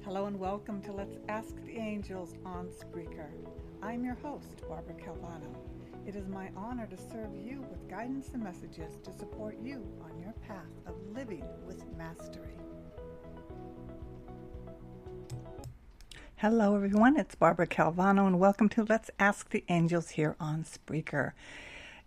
Hello and welcome to Let's Ask the Angels on Spreaker. I'm your host, Barbara Calvano. It is my honor to serve you with guidance and messages to support you on your path of living with mastery. Hello everyone, it's Barbara Calvano and welcome to Let's Ask the Angels here on Spreaker.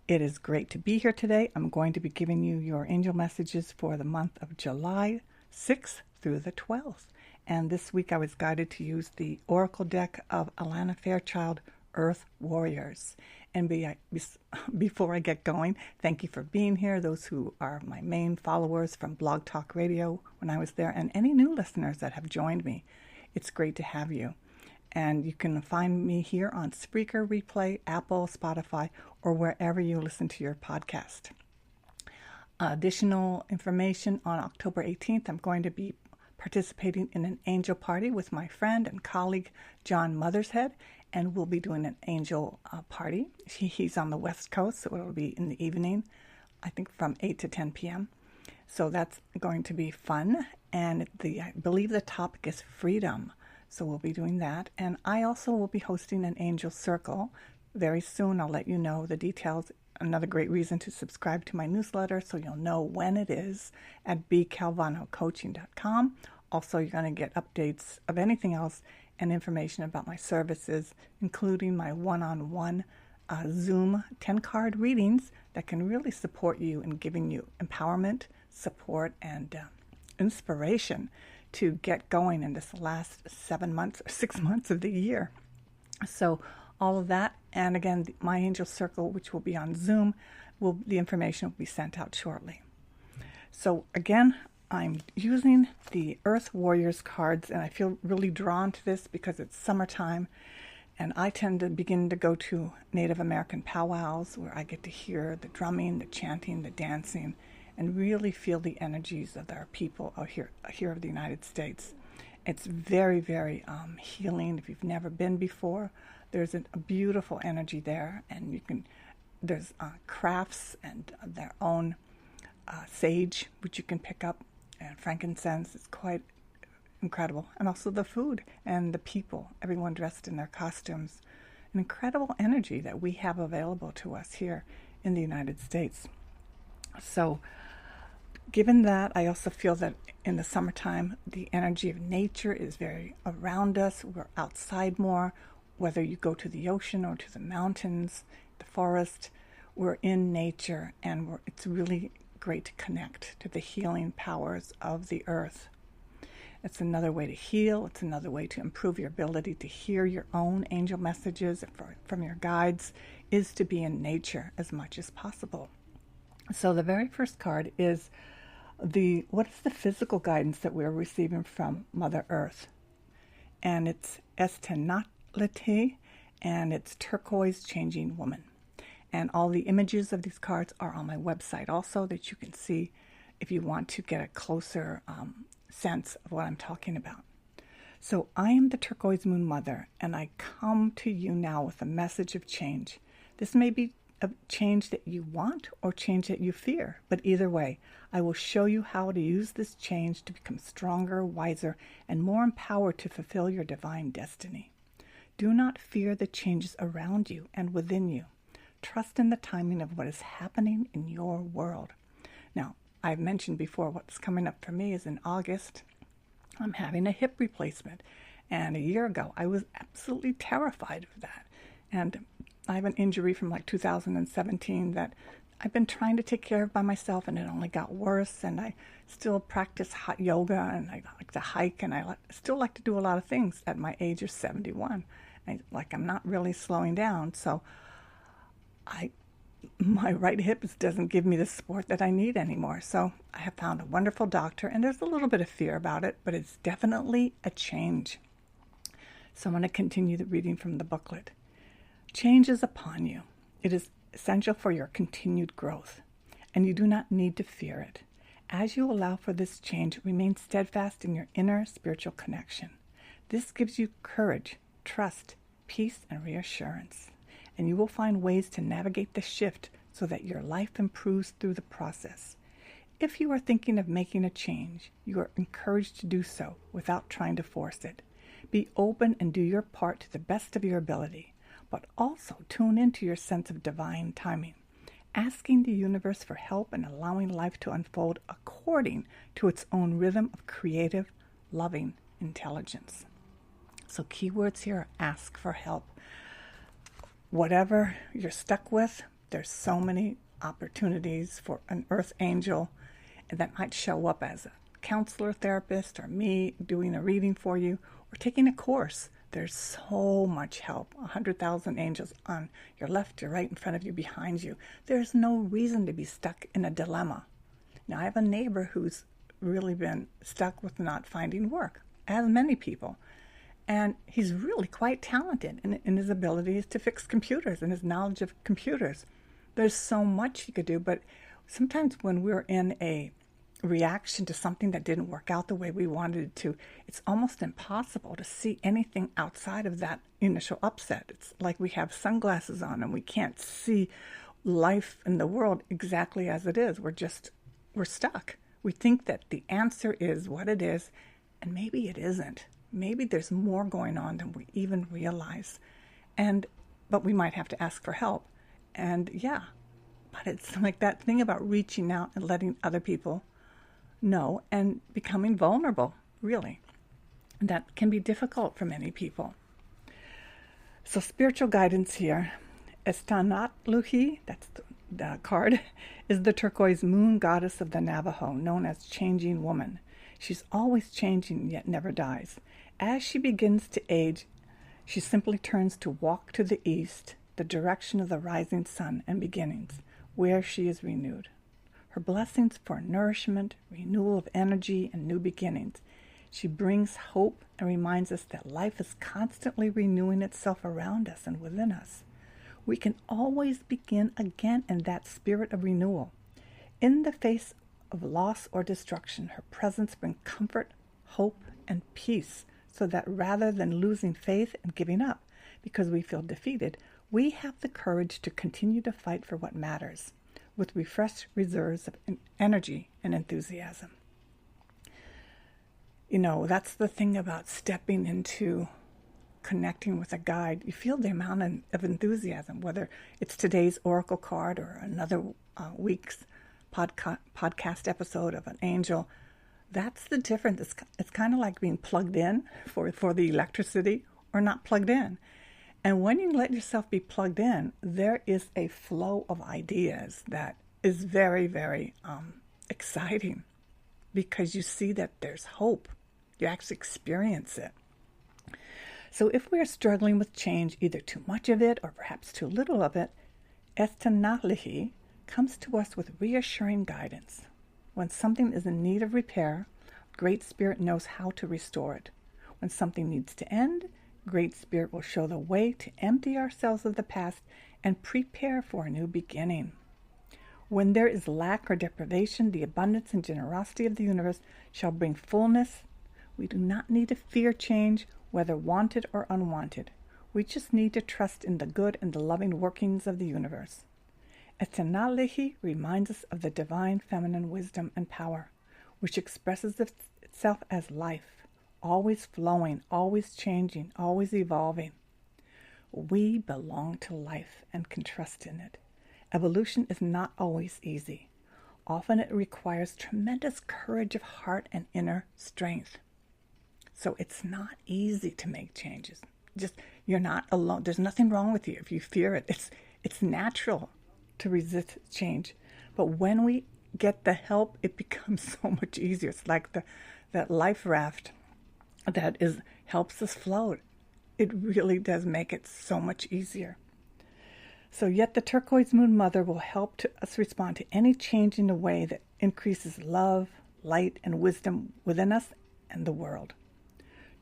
It is great to be here today. I'm going to be giving you your angel messages for the month of July 6th through the 12th. And this week I was guided to use the Oracle deck of Alana Fairchild, Earth Warriors. And before I get going, thank you for being here, those who are my main followers from Blog Talk Radio when I was there, and any new listeners that have joined me. It's great to have you. And you can find me here on Spreaker, Replay, Apple, Spotify, or wherever you listen to your podcast. Additional information on October 18th, I'm going to be participating in an angel party with my friend and colleague John Mothershead, and we'll be doing an angel party. He's on the West Coast, so it'll be in the evening, I think from 8 to 10 p.m. So that's going to be fun, and I believe the topic is freedom, so we'll be doing that. And I also will be hosting an angel circle very soon. I'll let you know the details. Another great reason to subscribe to my newsletter so you'll know when it is at bcalvanocoaching.com. Also, you're going to get updates of anything else and information about my services, including my one-on-one Zoom 10-card readings that can really support you in giving you empowerment, support, and inspiration to get going in this last 7 months or 6 months of the year. So all of that, and again, my angel circle, which will be on Zoom, the information will be sent out shortly. So again, I'm using the Earth Warriors cards, and I feel really drawn to this because it's summertime, and I tend to begin to go to Native American powwows where I get to hear the drumming, the chanting, the dancing, and really feel the energies of our people out here of the United States. It's very, very healing. If you've never been before, there's a beautiful energy there, and there's crafts and their own sage, which you can pick up, and frankincense. It's quite incredible. And also the food and the people, everyone dressed in their costumes. An incredible energy that we have available to us here in the United States. So given that, I also feel that in the summertime, the energy of nature is very around us. We're outside more, whether you go to the ocean or to the mountains, the forest, we're in nature, and it's really great to connect to the healing powers of the earth. It's another way to heal. It's another way to improve your ability to hear your own angel messages from your guides, is to be in nature as much as possible. So the very first card is what is the physical guidance that we're receiving from Mother Earth? And it's Estenalite, and it's turquoise changing woman. And all the images of these cards are on my website also, that you can see if you want to get a closer sense of what I'm talking about. So I am the Turquoise Moon Mother, and I come to you now with a message of change. This may be a change that you want or change that you fear, but either way, I will show you how to use this change to become stronger, wiser, and more empowered to fulfill your divine destiny. Do not fear the changes around you and within you. Trust in the timing of what is happening in your world. Now, I've mentioned before what's coming up for me is in August. I'm having a hip replacement, and a year ago I was absolutely terrified of that. And I have an injury from like 2017 that I've been trying to take care of by myself, and it only got worse. And I still practice hot yoga, and I like to hike, and I still like to do a lot of things at my age of 71. I'm not really slowing down, so my right hip doesn't give me the support that I need anymore. So I have found a wonderful doctor, and there's a little bit of fear about it, but it's definitely a change. So I'm going to continue the reading from the booklet. Change is upon you. It is essential for your continued growth, and you do not need to fear it. As you allow for this change, remain steadfast in your inner spiritual connection. This gives you courage, trust, peace, and reassurance, and you will find ways to navigate the shift so that your life improves through the process. If you are thinking of making a change, you are encouraged to do so without trying to force it. Be open and do your part to the best of your ability, but also tune into your sense of divine timing, asking the universe for help and allowing life to unfold according to its own rhythm of creative, loving intelligence. So keywords here are ask for help. Whatever you're stuck with, there's so many opportunities for an earth angel, and that might show up as a counselor, therapist, or me doing a reading for you, or taking a course. There's so much help. 100,000 angels on your left, your right, in front of you, behind you. There's no reason to be stuck in a dilemma. Now, I have a neighbor who's really been stuck with not finding work, as many people. And he's really quite talented in his abilities to fix computers and his knowledge of computers. There's so much he could do, but sometimes when we're in a reaction to something that didn't work out the way we wanted it to, it's almost impossible to see anything outside of that initial upset. It's like we have sunglasses on and we can't see life in the world exactly as it is. We're stuck. We think that the answer is what it is, and maybe it isn't. Maybe there's more going on than we even realize. But we might have to ask for help. And yeah, but it's like that thing about reaching out and letting other people know and becoming vulnerable, really. That can be difficult for many people. So spiritual guidance here, Estanatluhi, that's the card, is the turquoise moon goddess of the Navajo, known as Changing Woman. She's always changing, yet never dies. As she begins to age, she simply turns to walk to the east, the direction of the rising sun and beginnings, where she is renewed. Her blessings for nourishment, renewal of energy, and new beginnings. She brings hope and reminds us that life is constantly renewing itself around us and within us. We can always begin again in that spirit of renewal. In the face of loss or destruction, her presence brings comfort, hope, and peace, so that rather than losing faith and giving up because we feel defeated, we have the courage to continue to fight for what matters, with refreshed reserves of energy and enthusiasm. You know, that's the thing about stepping into connecting with a guide. You feel the amount of enthusiasm, whether it's today's oracle card or another week's podcast episode of an angel. That's the difference. It's kind of like being plugged in for the electricity or not plugged in. And when you let yourself be plugged in, there is a flow of ideas that is very, very exciting, because you see that there's hope. You actually experience it. So if we are struggling with change, either too much of it or perhaps too little of it, Estanatlihi comes to us with reassuring guidance. When something is in need of repair, Great Spirit knows how to restore it. When something needs to end, Great Spirit will show the way to empty ourselves of the past and prepare for a new beginning. When there is lack or deprivation, the abundance and generosity of the universe shall bring fullness. We do not need to fear change, whether wanted or unwanted. We just need to trust in the good and the loving workings of the universe. Etanalehi reminds us of the divine feminine wisdom and power, which expresses itself as life, always flowing, always changing, always evolving. We belong to life and can trust in it. Evolution is not always easy. Often it requires tremendous courage of heart and inner strength. So it's not easy to make changes. You're not alone. There's nothing wrong with you if you fear it. It's natural to resist change. But when we get the help, it becomes so much easier. It's like that life raft that helps us float. It really does make it so much easier. So yet the turquoise moon mother will help us respond to any change in a way that increases love, light, and wisdom within us and the world.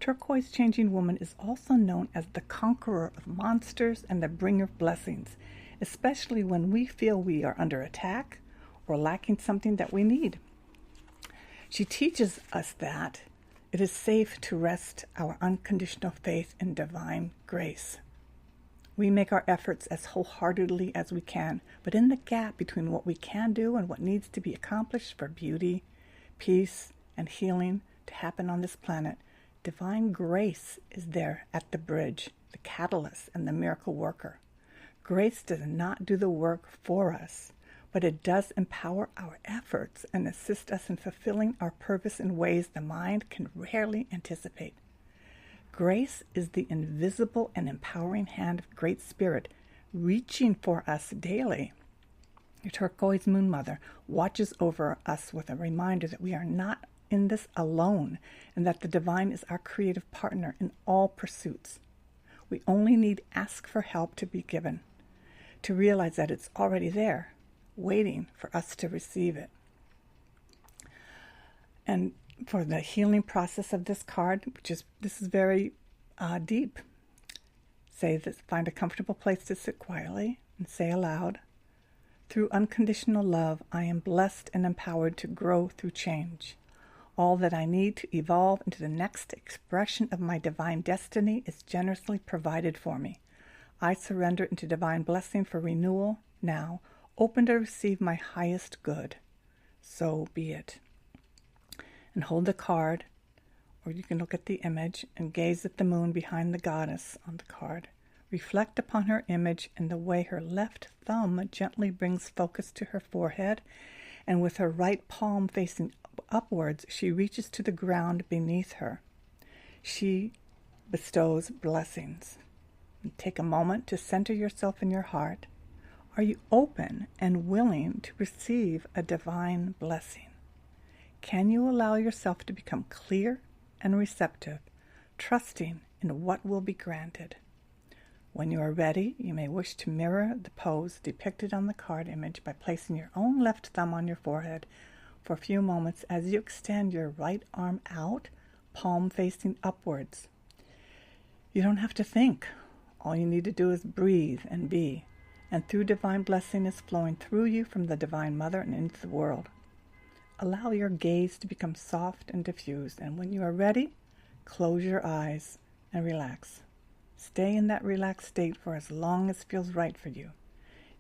Turquoise changing woman is also known as the conqueror of monsters and the bringer of blessings, especially when we feel we are under attack or lacking something that we need. She teaches us that it is safe to rest our unconditional faith in divine grace. We make our efforts as wholeheartedly as we can, but in the gap between what we can do and what needs to be accomplished for beauty, peace, and healing to happen on this planet, divine grace is there at the bridge, the catalyst and the miracle worker. Grace does not do the work for us, but it does empower our efforts and assist us in fulfilling our purpose in ways the mind can rarely anticipate. Grace is the invisible and empowering hand of Great Spirit reaching for us daily. Your turquoise moon mother watches over us with a reminder that we are not in this alone and that the divine is our creative partner in all pursuits. We only need ask for help to be given, to realize that it's already there, waiting for us to receive it. And for the healing process of this card, this is very deep. Say this, find a comfortable place to sit quietly and say aloud, through unconditional love, I am blessed and empowered to grow through change. All that I need to evolve into the next expression of my divine destiny is generously provided for me. I surrender into divine blessing for renewal now, open to receive my highest good. So be it. And hold the card, or you can look at the image and gaze at the moon behind the goddess on the card. Reflect upon her image and the way her left thumb gently brings focus to her forehead, and with her right palm facing upwards, she reaches to the ground beneath her. She bestows blessings. And take a moment to center yourself in your heart. Are you open and willing to receive a divine blessing? Can you allow yourself to become clear and receptive, trusting in what will be granted? When you are ready, you may wish to mirror the pose depicted on the card image by placing your own left thumb on your forehead for a few moments as you extend your right arm out, palm facing upwards. You don't have to think. All you need to do is breathe and be, and through divine blessing is flowing through you from the Divine Mother and into the world. Allow your gaze to become soft and diffused, and when you are ready, close your eyes and relax. Stay in that relaxed state for as long as feels right for you.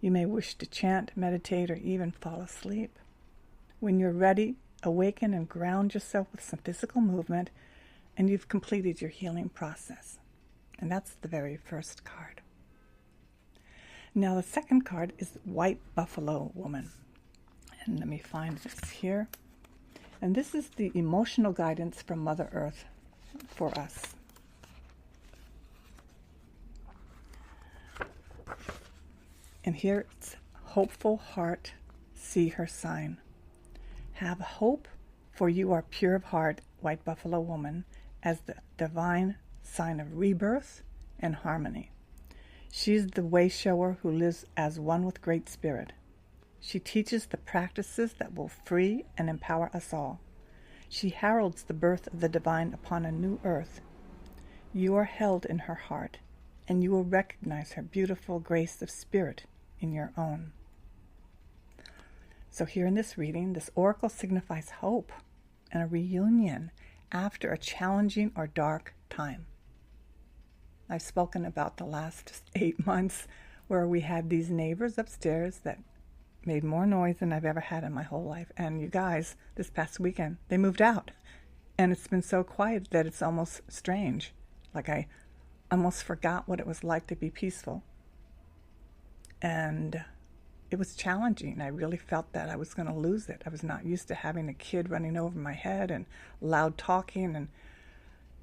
You may wish to chant, meditate, or even fall asleep. When you're ready, awaken and ground yourself with some physical movement, and you've completed your healing process. And that's the very first card. Now the second card is White Buffalo Woman. And let me find this here. And this is the emotional guidance from Mother Earth for us. And here it's hopeful heart, see her sign. Have hope, for you are pure of heart, White Buffalo Woman, as the divine sign of rebirth and harmony. She's the way shower who lives as one with Great Spirit. She teaches the practices that will free and empower us all. She heralds the birth of the divine upon a new earth. You are held in her heart, and you will recognize her beautiful grace of spirit in your own. So here in this reading, this oracle signifies hope and a reunion after a challenging or dark time. I've spoken about the last 8 months where we had these neighbors upstairs that made more noise than I've ever had in my whole life. And you guys, this past weekend, they moved out. And it's been so quiet that it's almost strange. Like I almost forgot what it was like to be peaceful. And it was challenging. I really felt that I was going to lose it. I was not used to having a kid running over my head and loud talking. And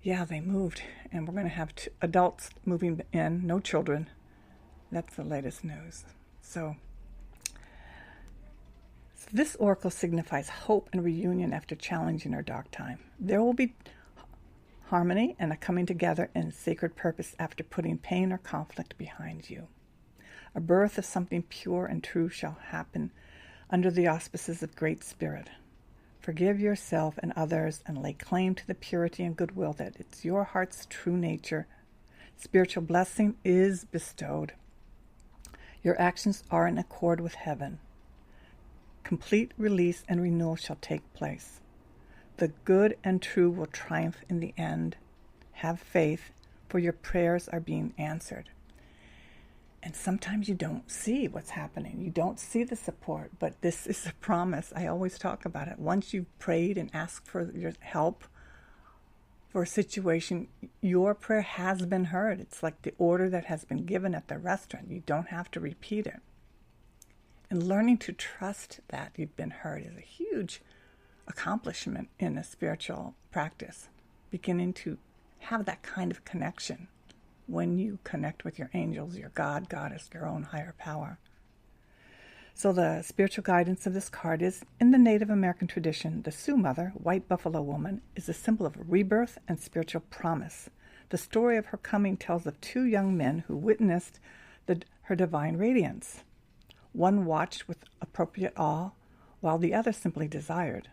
yeah, they moved. And we're going to have adults moving in, no children. That's the latest news. So this oracle signifies hope and reunion after challenging or dark time. There will be harmony and a coming together in sacred purpose after putting pain or conflict behind you. A birth of something pure and true shall happen under the auspices of Great Spirit. Forgive yourself and others and lay claim to the purity and goodwill that it's your heart's true nature. Spiritual blessing is bestowed. Your actions are in accord with heaven. Complete release and renewal shall take place. The good and true will triumph in the end. Have faith, for your prayers are being answered. And sometimes you don't see what's happening. You don't see the support, but this is a promise. I always talk about it. Once you've prayed and asked for your help for a situation, your prayer has been heard. It's like the order that has been given at the restaurant. You don't have to repeat it. And learning to trust that you've been heard is a huge accomplishment in a spiritual practice. Beginning to have that kind of connection when you connect with your angels, your God, Goddess, your own higher power. So the spiritual guidance of this card is, in the Native American tradition, the Sioux Mother, White Buffalo Woman, is a symbol of rebirth and spiritual promise. The story of her coming tells of two young men who witnessed her divine radiance. One watched with appropriate awe, while the other simply desired.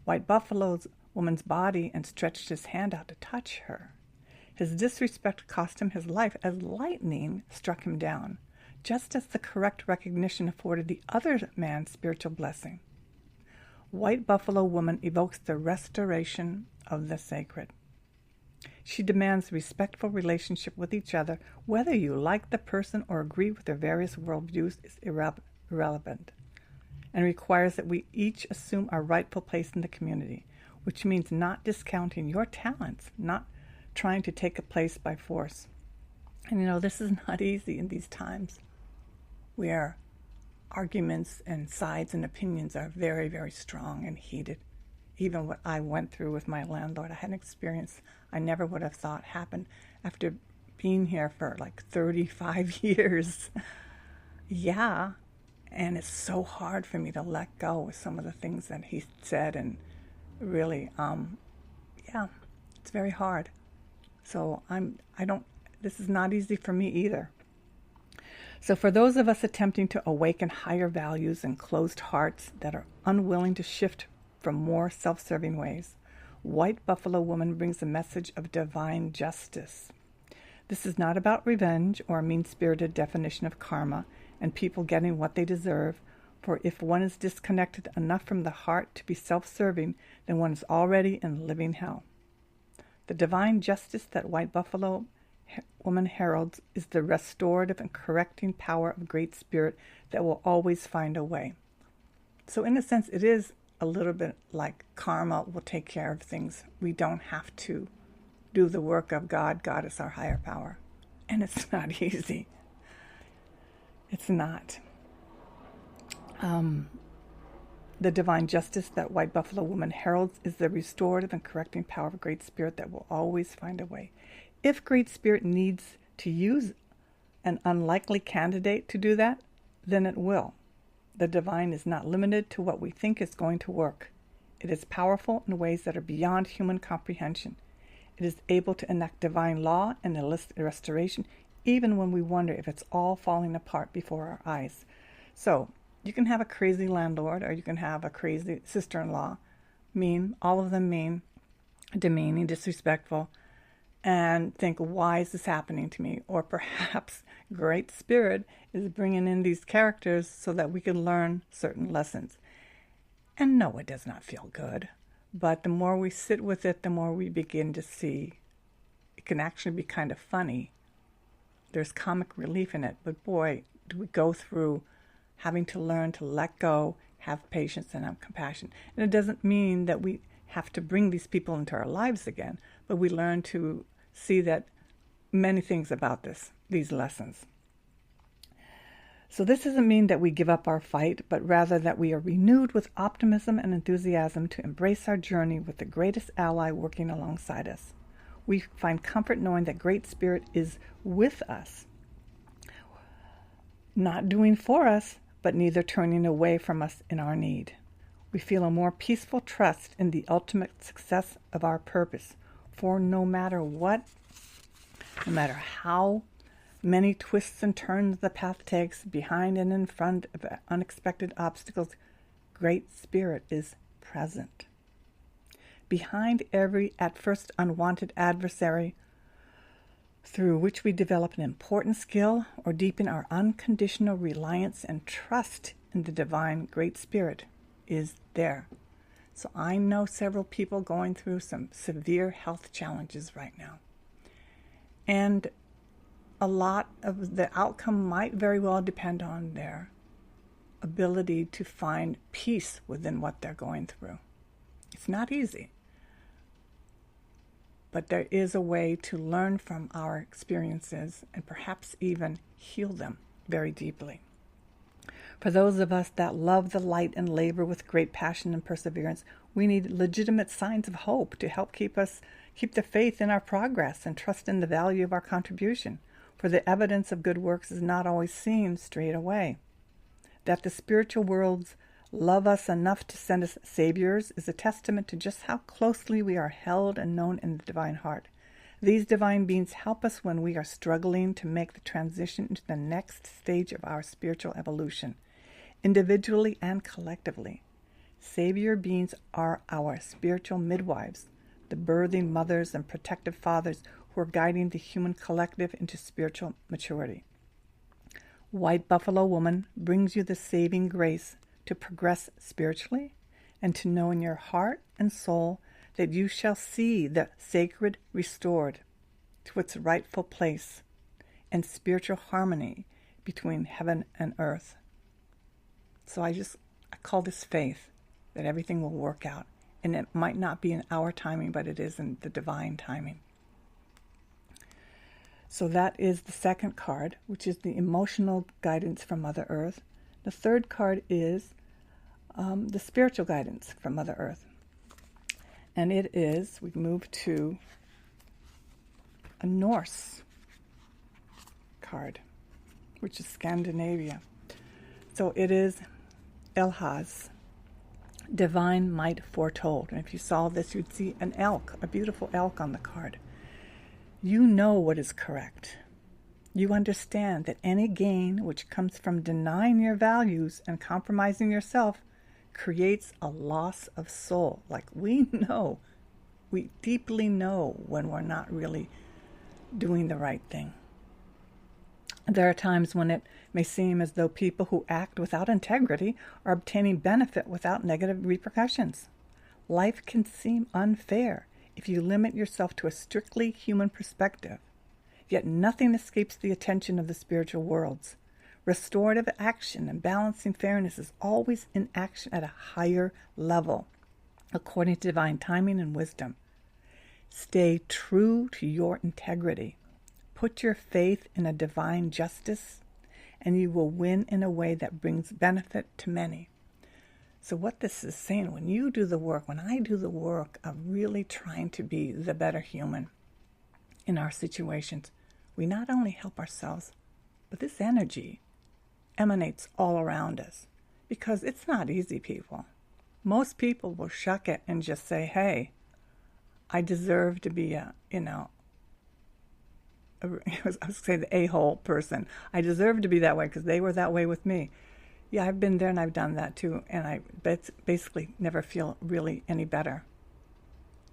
White Buffalo Woman's body and stretched his hand out to touch her. His disrespect cost him his life as lightning struck him down, just as the correct recognition afforded the other man spiritual blessing. White Buffalo Woman evokes the restoration of the sacred. She demands respectful relationship with each other. Whether you like the person or agree with their various worldviews is irrelevant, and requires that we each assume our rightful place in the community, which means not discounting your talents, not trying to take a place by force. And this is not easy in these times where arguments and sides and opinions are very, very strong and heated. Even what I went through with my landlord, I had an experience I never would have thought happened after being here for like 35 years. Yeah, and it's so hard for me to let go with some of the things that he said, and really, it's very hard. So this is not easy for me either. So for those of us attempting to awaken higher values and closed hearts that are unwilling to shift from more self-serving ways, White Buffalo Woman brings a message of divine justice. This is not about revenge or a mean-spirited definition of karma and people getting what they deserve, for if one is disconnected enough from the heart to be self-serving, then one is already in living hell. The divine justice that White Buffalo Woman heralds is the restorative and correcting power of Great Spirit that will always find a way. So in a sense, it is a little bit like karma will take care of things. We don't have to do the work of God, Goddess, our higher power. And it's not easy. It's not. The divine justice that White Buffalo Woman heralds is the restorative and correcting power of Great Spirit that will always find a way. If Great Spirit needs to use an unlikely candidate to do that, then it will. The divine is not limited to what we think is going to work. It is powerful in ways that are beyond human comprehension. It is able to enact divine law and elicit restoration, even when we wonder if it's all falling apart before our eyes. So, you can have a crazy landlord, or you can have a crazy sister-in-law, mean, all of them mean, demeaning, disrespectful, and think, why is this happening to me? Or perhaps Great Spirit is bringing in these characters so that we can learn certain lessons. And no, it does not feel good. But the more we sit with it, the more we begin to see it can actually be kind of funny. There's comic relief in it, but boy, do we go through having to learn to let go, have patience, and have compassion. And it doesn't mean that we have to bring these people into our lives again, but we learn to see that many things about these lessons. So this doesn't mean that we give up our fight, but rather that we are renewed with optimism and enthusiasm to embrace our journey with the greatest ally working alongside us. We find comfort knowing that Great Spirit is with us, not doing for us, but neither turning away from us in our need. We feel a more peaceful trust in the ultimate success of our purpose, for no matter what, no matter how many twists and turns the path takes, behind and in front of unexpected obstacles, Great Spirit is present. Behind every at first unwanted adversary through which we develop an important skill or deepen our unconditional reliance and trust in the divine Great Spirit is there. So I know several people going through some severe health challenges right now. And a lot of the outcome might very well depend on their ability to find peace within what they're going through. It's not easy, but there is a way to learn from our experiences and perhaps even heal them very deeply. For those of us that love the light and labor with great passion and perseverance, we need legitimate signs of hope to help keep the faith in our progress and trust in the value of our contribution. For the evidence of good works is not always seen straight away. That the spiritual worlds love us enough to send us saviors is a testament to just how closely we are held and known in the divine heart. These divine beings help us when we are struggling to make the transition into the next stage of our spiritual evolution, individually and collectively. Savior beings are our spiritual midwives, the birthing mothers and protective fathers who are guiding the human collective into spiritual maturity. White Buffalo Woman brings you the saving grace to progress spiritually and to know in your heart and soul that you shall see the sacred restored to its rightful place and spiritual harmony between heaven and earth. So I call this faith, that everything will work out. And it might not be in our timing, but it is in the divine timing. So that is the second card, which is the emotional guidance from Mother Earth. The third card is the spiritual guidance from Mother Earth. And it is, we move to a Norse card, which is Scandinavia. So it is Elhaz, divine might foretold. And if you saw this, you'd see an elk, a beautiful elk on the card. You know what is correct. You understand that any gain which comes from denying your values and compromising yourself creates a loss of soul. Like we deeply know when we're not really doing the right thing. There are times when it may seem as though people who act without integrity are obtaining benefit without negative repercussions. Life can seem unfair if you limit yourself to a strictly human perspective. Yet nothing escapes the attention of the spiritual worlds. Restorative action and balancing fairness is always in action at a higher level, according to divine timing and wisdom. Stay true to your integrity. Put your faith in a divine justice, and you will win in a way that brings benefit to many. So what this is saying, when you do the work, when I do the work of really trying to be the better human in our situations, we not only help ourselves, but this energy emanates all around us. Because it's not easy, people. Most people will shuck it and just say, hey, I deserve to be I was say the a-hole person. I deserve to be that way because they were that way with me. Yeah, I've been there and I've done that too. And I basically never feel really any better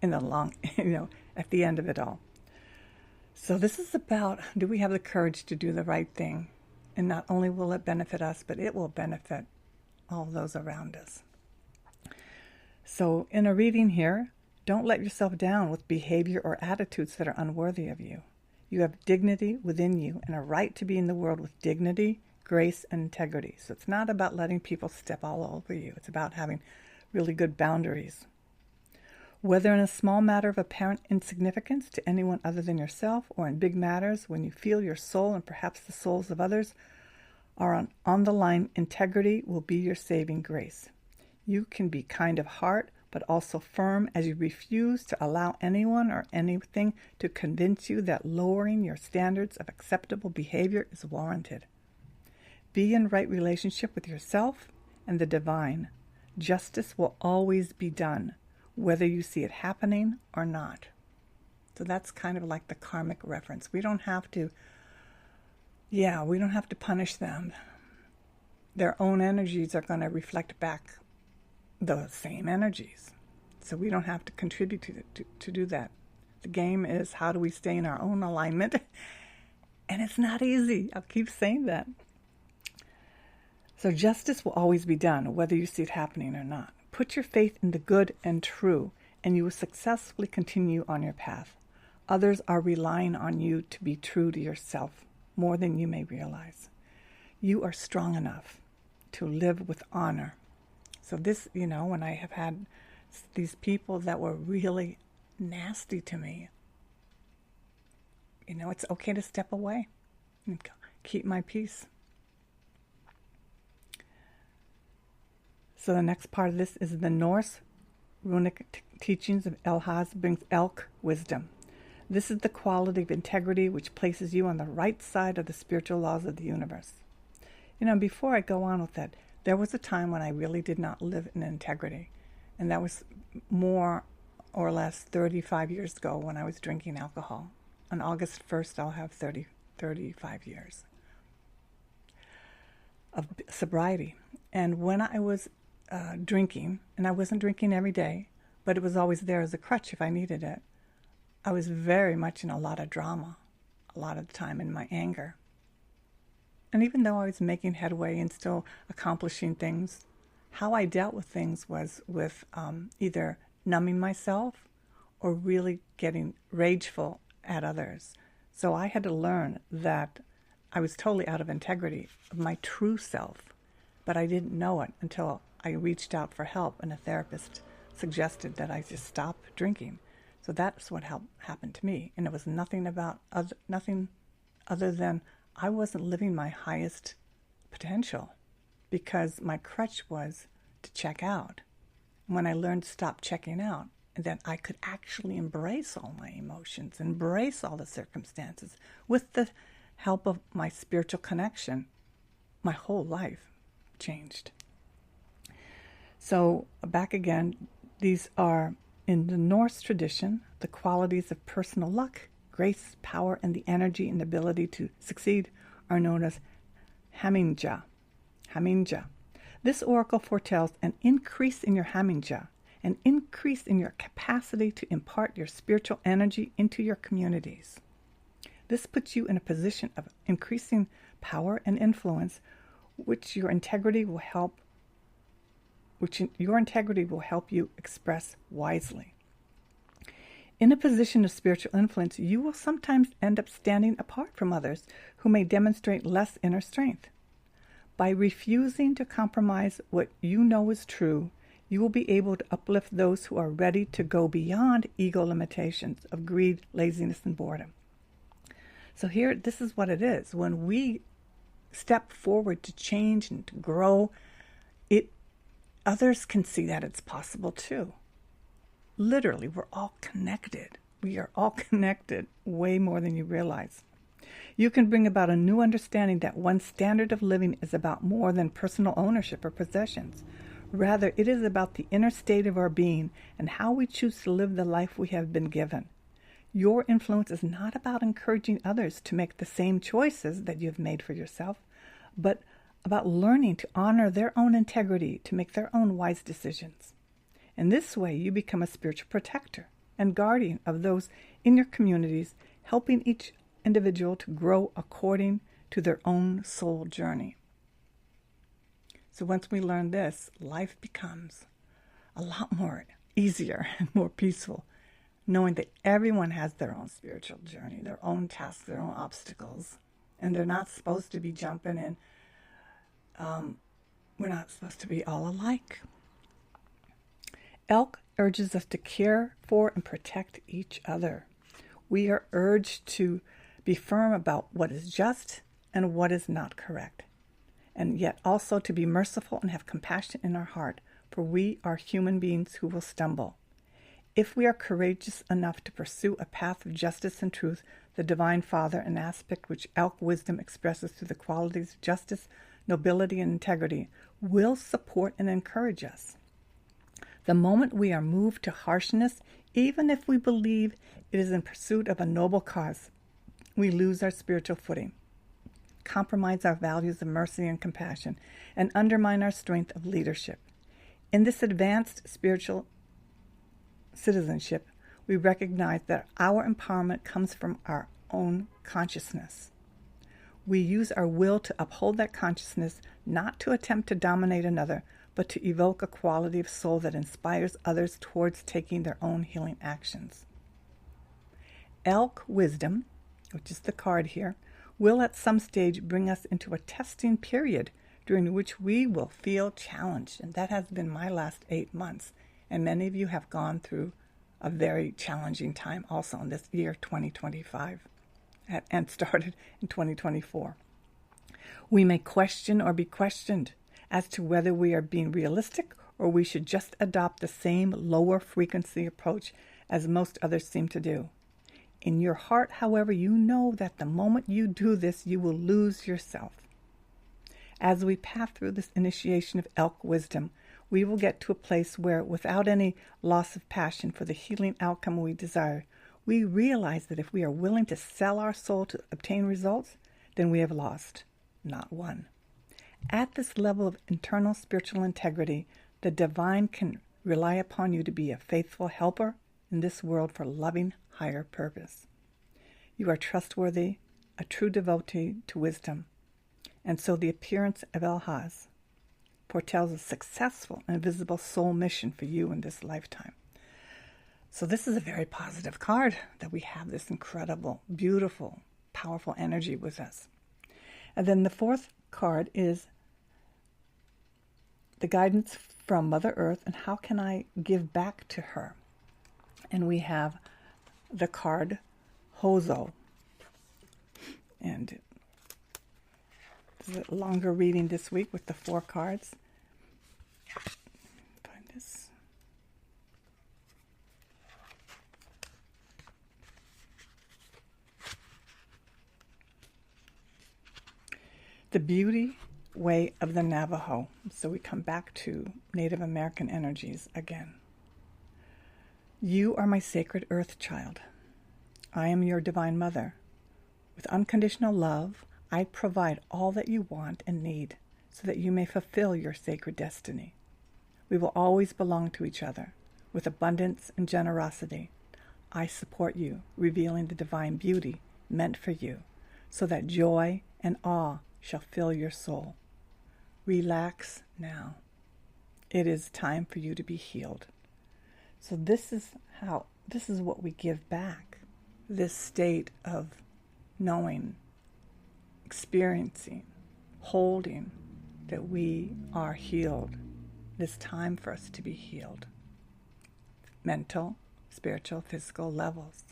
in the long, at the end of it all. So this is about, do we have the courage to do the right thing? And not only will it benefit us, but it will benefit all those around us. So in a reading here, don't let yourself down with behavior or attitudes that are unworthy of you. You have dignity within you and a right to be in the world with dignity, grace, and integrity. So it's not about letting people step all over you. It's about having really good boundaries. Whether in a small matter of apparent insignificance to anyone other than yourself, or in big matters when you feel your soul and perhaps the souls of others are on the line, integrity will be your saving grace. You can be kind of heart, but also firm as you refuse to allow anyone or anything to convince you that lowering your standards of acceptable behavior is warranted. Be in right relationship with yourself and the divine. Justice will always be done, whether you see it happening or not. So that's kind of like the karmic reference. We don't have to punish them. Their own energies are going to reflect back the same energies. So we don't have to contribute to do that. The game is, how do we stay in our own alignment? And it's not easy. I'll keep saying that. So justice will always be done, whether you see it happening or not. Put your faith in the good and true, and you will successfully continue on your path. Others are relying on you to be true to yourself. more than you may realize. You are strong enough to live with honor. So this, when I have had these people that were really nasty to me, it's okay to step away and keep my peace. So the next part of this is the Norse runic teachings of Elhaz brings elk wisdom. This is the quality of integrity which places you on the right side of the spiritual laws of the universe. Before I go on with that, there was a time when I really did not live in integrity. And that was more or less 35 years ago when I was drinking alcohol. On August 1st, I'll have 35 years of sobriety. And when I was drinking, and I wasn't drinking every day, but it was always there as a crutch if I needed it, I was very much in a lot of drama, a lot of the time in my anger. And even though I was making headway and still accomplishing things, how I dealt with things was with either numbing myself or really getting rageful at others. So I had to learn that I was totally out of integrity of my true self, but I didn't know it until I reached out for help, and a therapist suggested that I just stop drinking. So that's what happened to me, and it was nothing other than I wasn't living my highest potential because my crutch was to check out. When I learned to stop checking out, and that I could actually embrace all my emotions, embrace all the circumstances with the help of my spiritual connection, my whole life changed. So back again, these are, in the Norse tradition, the qualities of personal luck, grace, power, and the energy and ability to succeed are known as hamingja. Hamingja. This oracle foretells an increase in your hamingja, an increase in your capacity to impart your spiritual energy into your communities. This puts you in a position of increasing power and influence, which your integrity will help you express wisely. In a position of spiritual influence, you will sometimes end up standing apart from others who may demonstrate less inner strength. By refusing to compromise what you know is true, you will be able to uplift those who are ready to go beyond ego limitations of greed, laziness, and boredom. So here, this is what it is. When we step forward to change and to grow, others can see that it's possible too. Literally, we're all connected. We are all connected way more than you realize. You can bring about a new understanding that one's standard of living is about more than personal ownership or possessions. Rather, it is about the inner state of our being and how we choose to live the life we have been given. Your influence is not about encouraging others to make the same choices that you've made for yourself, but about learning to honor their own integrity, to make their own wise decisions. In this way, you become a spiritual protector and guardian of those in your communities, helping each individual to grow according to their own soul journey. So once we learn this, life becomes a lot more easier and more peaceful, knowing that everyone has their own spiritual journey, their own tasks, their own obstacles, and they're not supposed to be jumping in. We're not supposed to be all alike. Elk urges us to care for and protect each other. We are urged to be firm about what is just and what is not correct, and yet also to be merciful and have compassion in our heart, for we are human beings who will stumble. If we are courageous enough to pursue a path of justice and truth, the Divine Father, an aspect which elk wisdom expresses through the qualities of justice, nobility, and integrity, will support and encourage us. The moment we are moved to harshness, even if we believe it is in pursuit of a noble cause, we lose our spiritual footing, compromise our values of mercy and compassion, and undermine our strength of leadership. In this advanced spiritual citizenship, we recognize that our empowerment comes from our own consciousness. We use our will to uphold that consciousness, not to attempt to dominate another, but to evoke a quality of soul that inspires others towards taking their own healing actions. Elk wisdom, which is the card here, will at some stage bring us into a testing period during which we will feel challenged. And that has been my last 8 months. And many of you have gone through a very challenging time also in this year 2025 and started in 2024. We may question or be questioned as to whether we are being realistic or we should just adopt the same lower frequency approach as most others seem to do. In your heart, however, you know that the moment you do this, you will lose yourself. As we pass through this initiation of elk wisdom, we will get to a place where, without any loss of passion for the healing outcome we desire, we realize that if we are willing to sell our soul to obtain results, then we have lost, not won. At this level of internal spiritual integrity, the divine can rely upon you to be a faithful helper in this world for loving higher purpose. You are trustworthy, a true devotee to wisdom, and so the appearance of Elhaz foretells a successful and visible soul mission for you in this lifetime. So this is a very positive card, that we have this incredible, beautiful, powerful energy with us. And then the fourth card is the guidance from Mother Earth and how can I give back to her? And we have the card Hozo. And this is a longer reading this week with the 4 cards. Find this. The beauty way of the Navajo. So we come back to Native American energies again. You are my sacred earth child. I am your divine mother. With unconditional love, I provide all that you want and need so that you may fulfill your sacred destiny. We will always belong to each other with abundance and generosity. I support you, revealing the divine beauty meant for you so that joy and awe shall fill your soul. Relax now. It is time for you to be healed. So this is what we give back, this state of knowing, experiencing, holding that we are healed. It is time for us to be healed. Mental, spiritual, physical levels.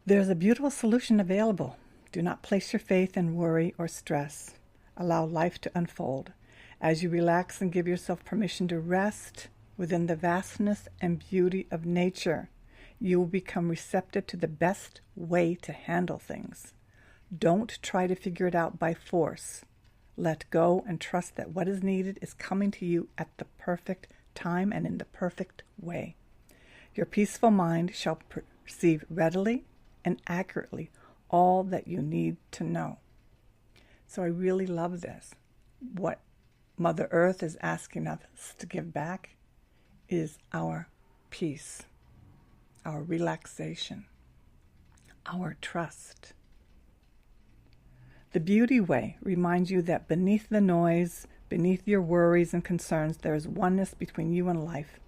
There's a beautiful solution available. Do not place your faith in worry or stress. Allow life to unfold. As you relax and give yourself permission to rest within the vastness and beauty of nature, you will become receptive to the best way to handle things. Don't try to figure it out by force. Let go and trust that what is needed is coming to you at the perfect time and in the perfect way. Your peaceful mind shall perceive readily and accurately all that you need to know. So I really love this. What Mother Earth is asking us to give back is our peace, our relaxation, our trust. The beauty way reminds you that beneath the noise, beneath your worries and concerns, there is oneness between you and life.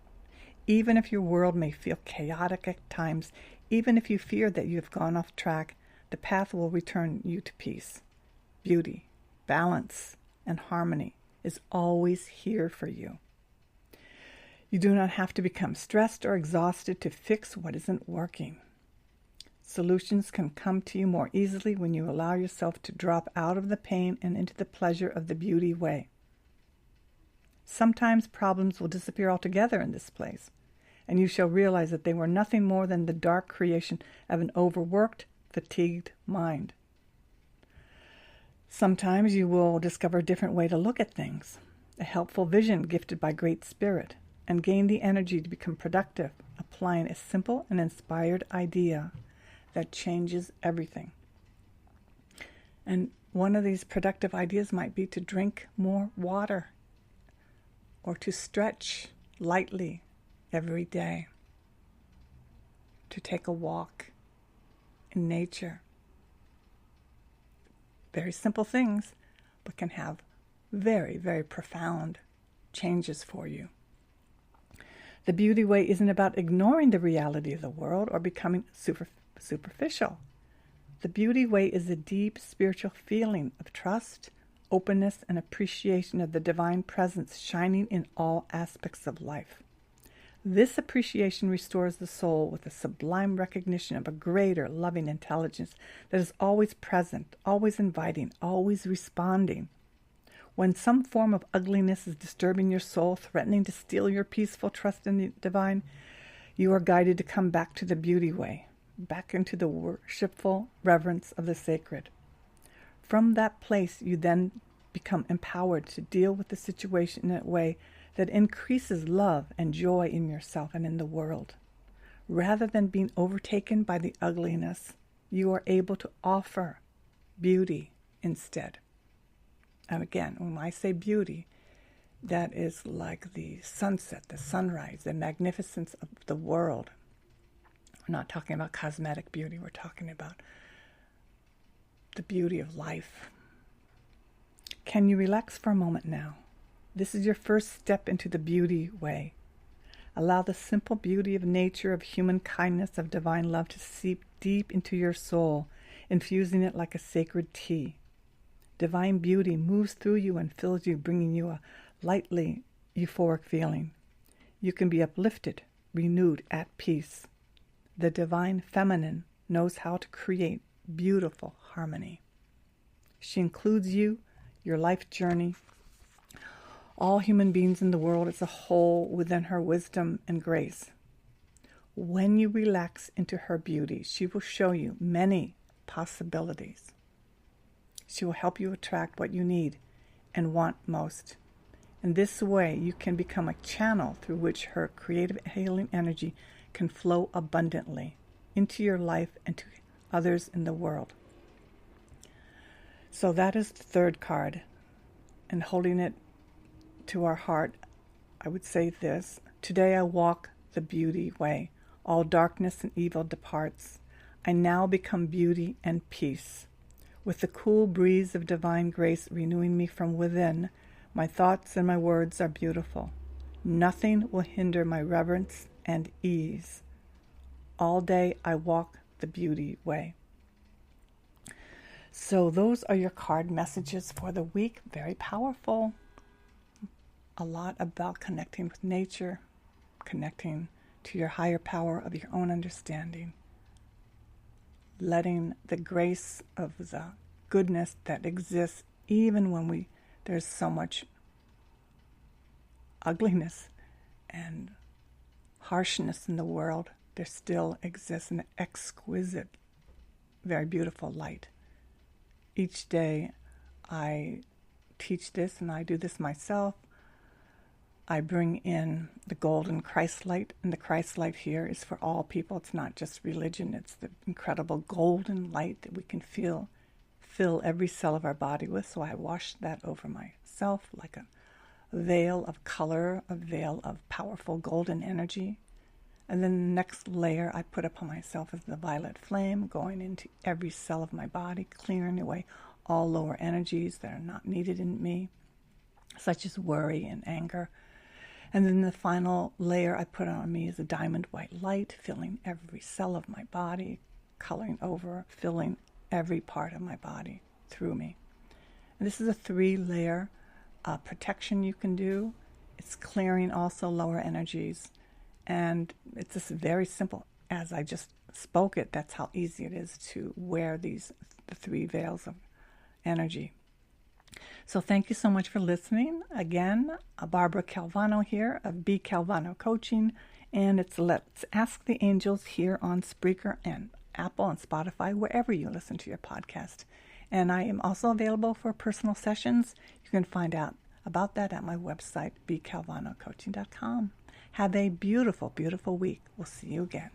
Even if your world may feel chaotic at times, even if you fear that you have gone off track, the path will return you to peace. Beauty, balance, and harmony is always here for you. You do not have to become stressed or exhausted to fix what isn't working. Solutions can come to you more easily when you allow yourself to drop out of the pain and into the pleasure of the beauty way. Sometimes problems will disappear altogether in this place, and you shall realize that they were nothing more than the dark creation of an overworked, fatigued mind. Sometimes you will discover a different way to look at things, a helpful vision gifted by Great Spirit, and gain the energy to become productive, applying a simple and inspired idea that changes everything. And one of these productive ideas might be to drink more water or to stretch lightly every day, to take a walk in nature. Very simple things, but can have very, very profound changes for you. The beauty way isn't about ignoring the reality of the world or becoming superficial. The beauty way is a deep spiritual feeling of trust, openness, and appreciation of the divine presence shining in all aspects of life. This appreciation restores the soul with a sublime recognition of a greater loving intelligence that is always present, always inviting, always responding. When some form of ugliness is disturbing your soul, threatening to steal your peaceful trust in the divine, you are guided to come back to the beauty way, back into the worshipful reverence of the sacred. From that place, you then become empowered to deal with the situation in a way that increases love and joy in yourself and in the world. Rather than being overtaken by the ugliness, you are able to offer beauty instead. And again, when I say beauty, that is like the sunset, the sunrise, the magnificence of the world. We're not talking about cosmetic beauty. We're talking about the beauty of life. Can you relax for a moment now? This is your first step into the beauty way. Allow the simple beauty of nature, of human kindness, of divine love to seep deep into your soul, infusing it like a sacred tea. Divine beauty moves through you and fills you, bringing you a lightly euphoric feeling. You can be uplifted, renewed, at peace. The divine feminine knows how to create beautiful harmony. She includes you, your life journey, all human beings in the world as a whole within her wisdom and grace. When you relax into her beauty, she will show you many possibilities. She will help you attract what you need and want most. In this way, you can become a channel through which her creative healing energy can flow abundantly into your life and to others in the world. So that is the third card. And holding it to our heart, I would say this: today I walk the beauty way. All darkness and evil departs. I now become beauty and peace. With the cool breeze of divine grace renewing me from within, my thoughts and my words are beautiful. Nothing will hinder my reverence and ease. All day I walk the beauty way. So those are your card messages for the week. Very powerful. A lot about connecting with nature, connecting to your higher power of your own understanding, letting the grace of the goodness that exists even when there's so much ugliness and harshness in the world, there still exists an exquisite, very beautiful light. Each day I teach this, and I do this myself. I bring in the golden Christ light, and the Christ light here is for all people. It's not just religion. It's the incredible golden light that we can fill every cell of our body with. So I wash that over myself like a veil of color, a veil of powerful golden energy. And then the next layer I put upon myself is the violet flame, going into every cell of my body, clearing away all lower energies that are not needed in me, such as worry and anger. And then the final layer I put on me is a diamond white light, filling every cell of my body, coloring over, filling every part of my body through me. And this is a 3-layer protection you can do. It's clearing also lower energies. And it's just very simple. As I just spoke it, that's how easy it is to wear the 3 veils of energy. So thank you so much for listening. Again, Barbara Calvano here of B. Calvano Coaching, and it's Let's Ask the Angels here on Spreaker and Apple and Spotify, wherever you listen to your podcast. And I am also available for personal sessions. You can find out about that at my website, bcalvanocoaching.com. Have a beautiful, beautiful week. We'll see you again.